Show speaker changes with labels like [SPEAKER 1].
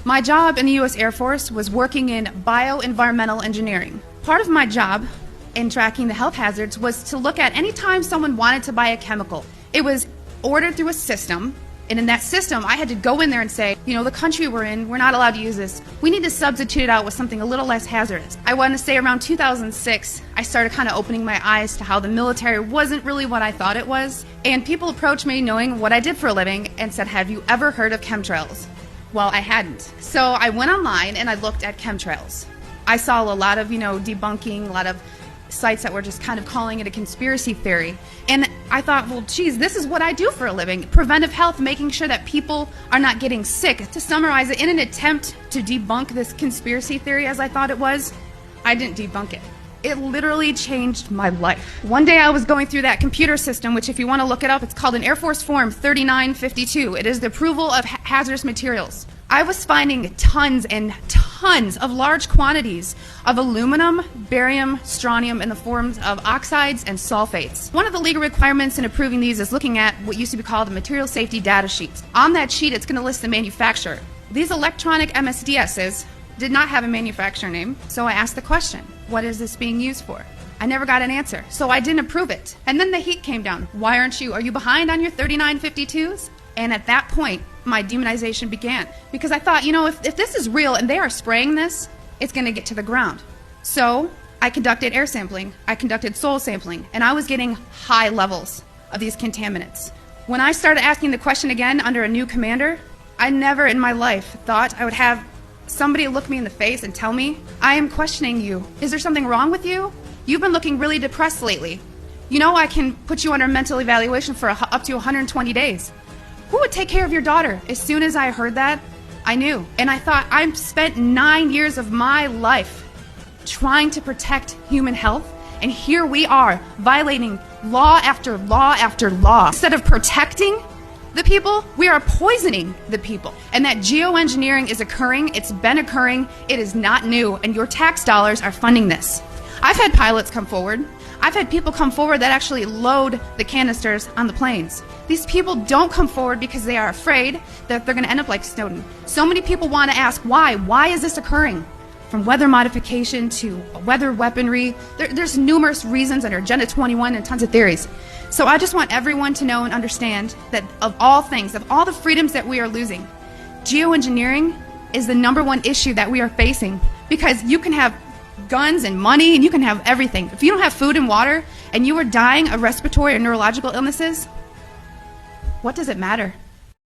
[SPEAKER 1] My job in the U.S. Air Force was working in bioenvironmental engineering. Part of my job in tracking the health hazards was to look at any time someone wanted to buy a chemical. It was ordered through a system, and in that system, I had to go in there and say, you know, the country we're in, we're not allowed to use this. We need to substitute it out with something a little less hazardous. I want to say around 2006, I started kind of opening my eyes to how the military wasn't really what I thought it was. And people approached me knowing what I did for a living and said, have you ever heard of chemtrails? Well, I hadn't. So I went online and I looked at chemtrails. I saw a lot of, debunking, a lot of sites that were just kind of calling it a conspiracy theory. And I thought, well, geez, this is what I do for a living. Preventive health, making sure that people are not getting sick. To summarize it, in an attempt to debunk this conspiracy theory as I thought it was, I didn't debunk it. It literally changed my life. One day I was going through that computer system, which if you want to look it up, it's called an Air Force Form 3952. It is the approval of hazardous materials. I was finding tons and tons of large quantities of aluminum, barium, strontium in the forms of oxides and sulfates. One of the legal requirements in approving these is looking at what used to be called the material safety data sheet. On that sheet, it's going to list the manufacturer. These electronic MSDSs did not have a manufacturer name, so I asked the question, what is this being used for? I never got an answer, so I didn't approve it. And then the heat came down. Why are you behind on your 3952s? And at that point, my demonization began. Because I thought, if this is real and they are spraying this, it's going to get to the ground. So I conducted air sampling, I conducted soil sampling, and I was getting high levels of these contaminants. When I started asking the question again under a new commander, I never in my life thought I would have somebody look me in the face and tell me, I am questioning you. Is there something wrong with you? You've been looking really depressed lately. I can put you under mental evaluation for up to 120 days. Who would take care of your daughter? As soon as I heard that, I knew. And I thought, I've spent 9 years of my life trying to protect human health, and here we are violating law after law after law. Instead of protecting the people, we are poisoning the people. And that geoengineering is occurring, it's been occurring, it is not new, and your tax dollars are funding this. I've had pilots come forward. I've had people come forward that actually load the canisters on the planes. These people don't come forward because they are afraid that they're going to end up like Snowden. So many people want to ask why. Why is this occurring? From weather modification to weather weaponry. There's numerous reasons under Agenda 21 and tons of theories. So I just want everyone to know and understand that of all things, of all the freedoms that we are losing, geoengineering is the #1 issue that we are facing, because you can have guns and money and you can have everything. If you don't have food and water and you are dying of respiratory or neurological illnesses, what does it matter?